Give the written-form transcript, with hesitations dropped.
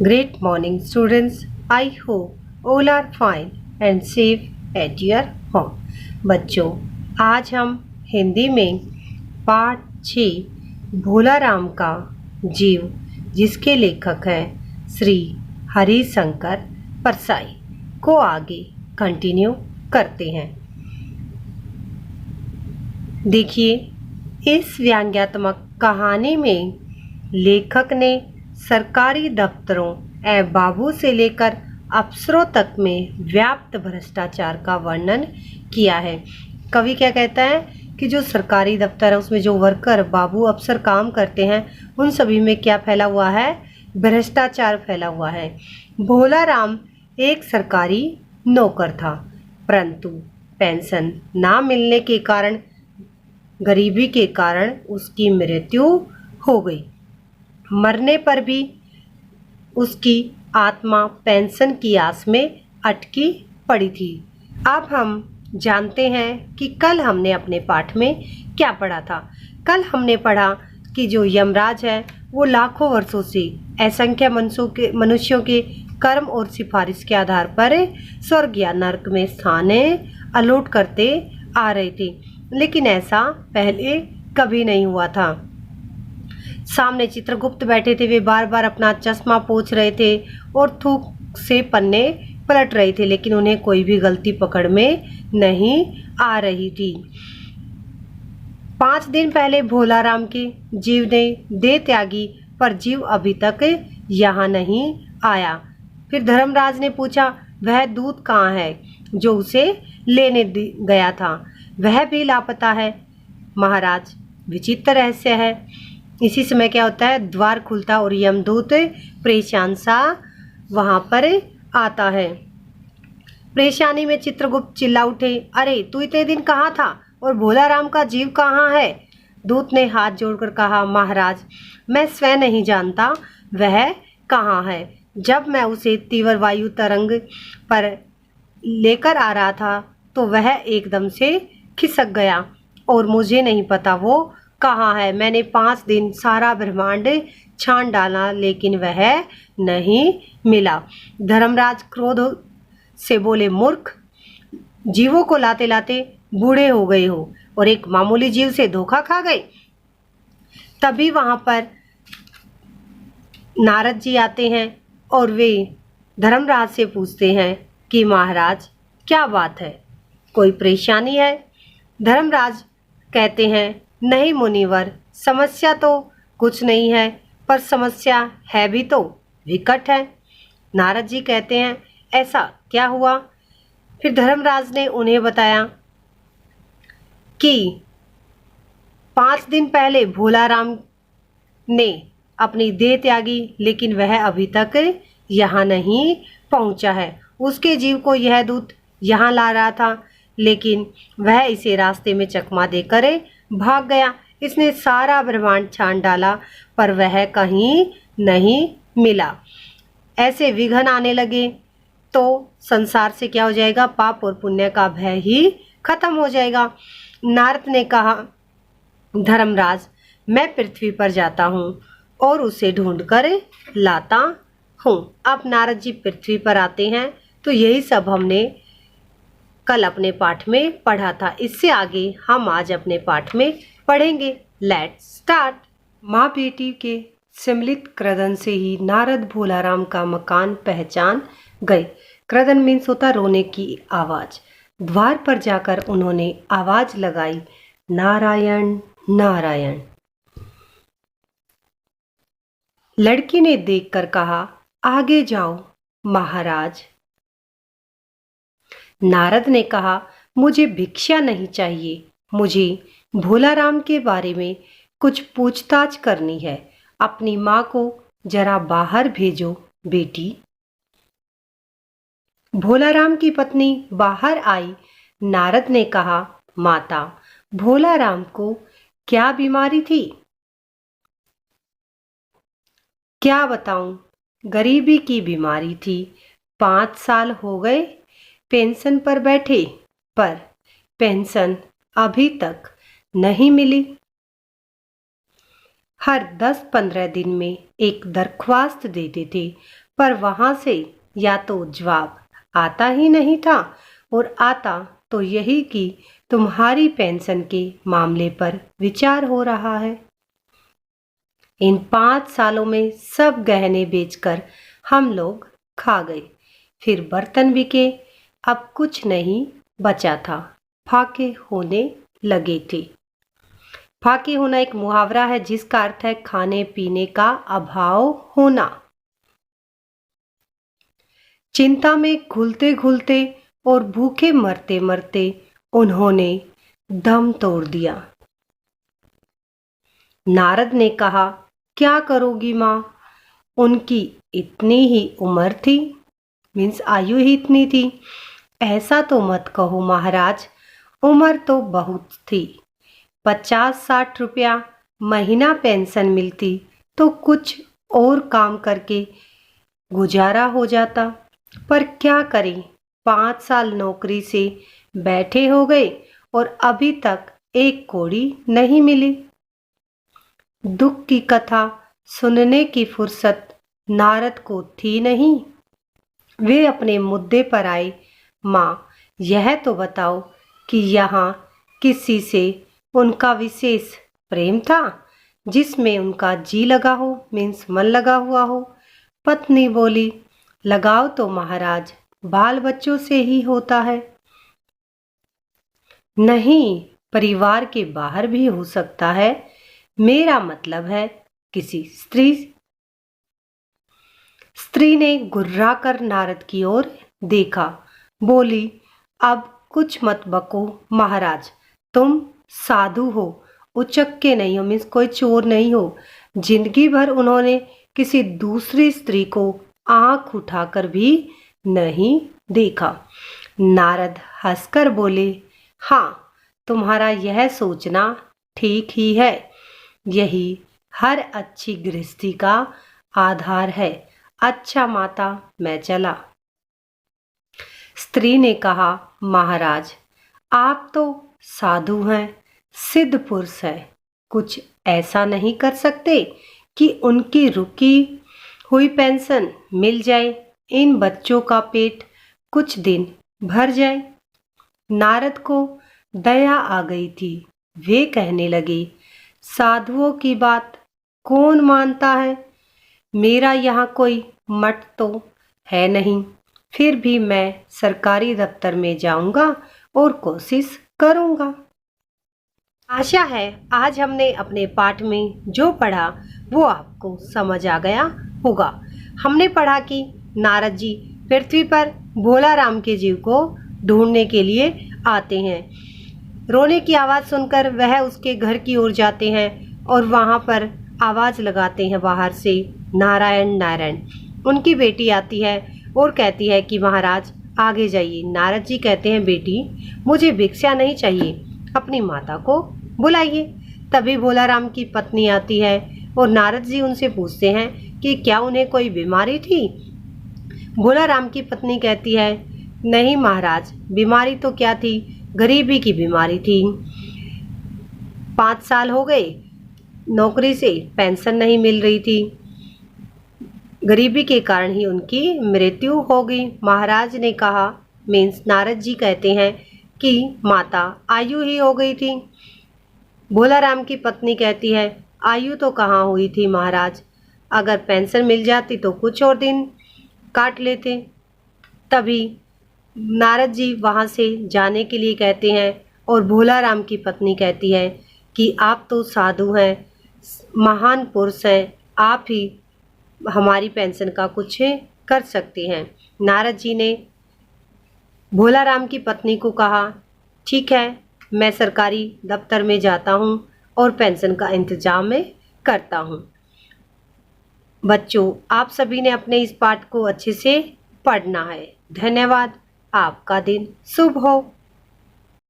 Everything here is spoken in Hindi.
Great morning, students. I hope all are fine and safe at your home. बच्चों, आज हम हिंदी में पाठ 6 भोला राम का जीव, जिसके लेखक हैं श्री हरिशंकर परसाई, को आगे कंटिन्यू करते हैं। देखिए, इस व्यंग्यात्मक कहानी में लेखक ने सरकारी दफ्तरों एवं बाबू से लेकर अफसरों तक में व्याप्त भ्रष्टाचार का वर्णन किया है। कवि क्या कहता है कि जो सरकारी दफ्तर है उसमें जो वर्कर बाबू अफसर काम करते हैं उन सभी में क्या फैला हुआ है? भ्रष्टाचार फैला हुआ है। भोला राम एक सरकारी नौकर था, परंतु पेंशन ना मिलने के कारण, गरीबी के कारण उसकी मृत्यु हो गई। मरने पर भी उसकी आत्मा पेंशन की आस में अटकी पड़ी थी। अब हम जानते हैं कि कल हमने अपने पाठ में क्या पढ़ा था। कल हमने पढ़ा कि जो यमराज है वो लाखों वर्षों से असंख्य मनुष्यों के कर्म और सिफारिश के आधार पर स्वर्ग या नरक में स्थान अलॉट करते आ रहे थे, लेकिन ऐसा पहले कभी नहीं हुआ था। सामने चित्रगुप्त बैठे थे, वे बार बार अपना चश्मा पोंछ रहे थे और थूक से पन्ने पलट रहे थे, लेकिन उन्हें कोई भी गलती पकड़ में नहीं आ रही थी। 5 दिन पहले भोला राम के जीव ने दे त्यागी, पर जीव अभी तक यहाँ नहीं आया। फिर धर्मराज ने पूछा, वह दूत कहाँ है जो उसे लेने गया था? वह भी लापता है महाराज। विचित्र रहस्य है। इसी समय क्या होता है, द्वार खुलता और यमदूत परेशान सा वहां पर आता है। परेशानी में चित्रगुप्त चिल्ला उठे, अरे तू इतने दिन कहाँ था और भोला राम का जीव कहाँ है? दूत ने हाथ जोड़कर कहा, महाराज मैं स्वयं नहीं जानता वह कहाँ है। जब मैं उसे तीव्र वायु तरंग पर लेकर आ रहा था तो वह एकदम से खिसक गया और मुझे नहीं पता वो कहाँ है। मैंने 5 दिन सारा ब्रह्मांड छान डाला, लेकिन वह नहीं मिला। धर्मराज क्रोध से बोले, मूर्ख, जीवों को लाते लाते बूढ़े हो गए हो और एक मामूली जीव से धोखा खा गए। तभी वहां पर नारद जी आते हैं और वे धर्मराज से पूछते हैं कि महाराज क्या बात है, कोई परेशानी है? धर्मराज कहते हैं, नहीं मुनिवर, समस्या तो कुछ नहीं है, पर समस्या है भी तो विकट है। नारद जी कहते हैं, ऐसा क्या हुआ? फिर धर्मराज ने उन्हें बताया कि 5 दिन पहले भोला राम ने अपनी देह त्यागी, लेकिन वह अभी तक यहाँ नहीं पहुँचा है। उसके जीव को यह दूत यहाँ ला रहा था, लेकिन वह इसे रास्ते में चकमा देकर भाग गया। इसने सारा ब्रह्मांड छान डाला, पर वह कहीं नहीं मिला। ऐसे विघ्न आने लगे तो संसार से क्या हो जाएगा? पाप और पुण्य का भय ही खत्म हो जाएगा। नारद ने कहा, धर्मराज मैं पृथ्वी पर जाता हूँ और उसे ढूंढ कर लाता हूँ। अब नारद जी पृथ्वी पर आते हैं, तो यही सब हमने कल अपने पाठ में पढ़ा था। इससे आगे हम आज अपने पाठ में पढ़ेंगे। Let's start. माँ बेटी के सम्मिलित क्रदन से ही नारद भोला राम का मकान पहचान गए। क्रदन मीन्स होता रोने की आवाज। द्वार पर जाकर उन्होंने आवाज लगाई, नारायण नारायण। लड़की ने देखकर कहा, आगे जाओ महाराज। नारद ने कहा, मुझे भिक्षा नहीं चाहिए, मुझे भोला राम के बारे में कुछ पूछताछ करनी है। अपनी माँ को जरा बाहर भेजो बेटी। भोला राम की पत्नी बाहर आई। नारद ने कहा, माता, भोला राम को क्या बीमारी थी? क्या बताऊं, गरीबी की बीमारी थी। 5 साल हो गए पेंशन पर बैठे, पर पेंशन अभी तक नहीं मिली। हर 10-15 दिन में एक दरख्वास्त देते थे, पर वहाँ से या तो जवाब आता ही नहीं था, और आता तो यही कि तुम्हारी पेंशन के मामले पर विचार हो रहा है। इन 5 सालों में सब गहने बेचकर हम लोग खा गए, फिर बर्तन बिके, अब कुछ नहीं बचा था, फाके होने लगे थे। फाके होना एक मुहावरा है जिसका अर्थ है खाने पीने का अभाव होना। चिंता में घुलते घुलते और भूखे मरते मरते उन्होंने दम तोड़ दिया। नारद ने कहा, क्या करोगी माँ? उनकी इतनी ही उम्र थी, मीन्स आयु ही इतनी थी। ऐसा तो मत कहो महाराज, उम्र तो बहुत थी। 50-60 रुपया महीना पेंशन मिलती तो कुछ और काम करके गुजारा हो जाता, पर क्या करें, 5 साल नौकरी से बैठे हो गए और अभी तक एक कौड़ी नहीं मिली। दुख की कथा सुनने की फुर्सत नारद को थी नहीं। वे अपने मुद्दे पर आए। माँ, यह तो बताओ कि यहाँ किसी से उनका विशेष प्रेम था जिसमें उनका जी लगा हो, मीन्स मन लगा हुआ हो? पत्नी बोली, लगाव तो महाराज बाल बच्चों से ही होता है। नहीं, परिवार के बाहर भी हो सकता है। मेरा मतलब है किसी स्त्री। स्त्री ने गुर्रा कर नारद की ओर देखा, बोली, अब कुछ मत बको महाराज, तुम साधु हो, उचक्के नहीं हो, मीन्स कोई चोर नहीं हो। जिंदगी भर उन्होंने किसी दूसरी स्त्री को आंख उठाकर भी नहीं देखा। नारद हंसकर बोले, हाँ, तुम्हारा यह सोचना ठीक ही है। यही हर अच्छी गृहस्थी का आधार है। अच्छा माता, मैं चला। स्त्री ने कहा, महाराज, आप तो साधु हैं, सिद्ध पुरुष हैं, कुछ ऐसा नहीं कर सकते कि उनकी रुकी हुई पेंशन मिल जाए, इन बच्चों का पेट कुछ दिन भर जाए? नारद को दया आ गई थी। वे कहने लगे, साधुओं की बात कौन मानता है? मेरा यहाँ कोई मठ तो है नहीं, फिर भी मैं सरकारी दफ्तर में जाऊंगा और कोशिश करूंगा। आशा है आज हमने अपने पाठ में जो पढ़ा वो आपको समझ आ गया होगा। हमने पढ़ा कि नारद जी पृथ्वी पर भोला राम के जीव को ढूंढने के लिए आते हैं। रोने की आवाज़ सुनकर वह उसके घर की ओर जाते हैं और वहाँ पर आवाज़ लगाते हैं बाहर से, नारायण नारायण। उनकी बेटी आती है और कहती है कि महाराज आगे जाइए। नारद जी कहते हैं, बेटी मुझे भिक्षा नहीं चाहिए, अपनी माता को बुलाइए। तभी भोला राम की पत्नी आती है और नारद जी उनसे पूछते हैं कि क्या उन्हें कोई बीमारी थी? भोला राम की पत्नी कहती है, नहीं महाराज, बीमारी तो क्या थी, गरीबी की बीमारी थी। 5 साल हो गए नौकरी से पेंशन नहीं मिल रही थी, गरीबी के कारण ही उनकी मृत्यु हो गई। महाराज ने कहा, मीन्स नारद जी कहते हैं कि माता आयु ही हो गई थी। भोला राम की पत्नी कहती है, आयु तो कहाँ हुई थी महाराज, अगर पेंशन मिल जाती तो कुछ और दिन काट लेते। तभी नारद जी वहाँ से जाने के लिए कहते हैं और भोला राम की पत्नी कहती है कि आप तो साधु हैं, महान पुरुष हैं, आप ही हमारी पेंशन का कुछ कर सकते हैं। नारद जी ने भोला राम की पत्नी को कहा, ठीक है, मैं सरकारी दफ्तर में जाता हूँ और पेंशन का इंतजाम मैं करता हूँ। बच्चों, आप सभी ने अपने इस पाठ को अच्छे से पढ़ना है। धन्यवाद। आपका दिन शुभ हो।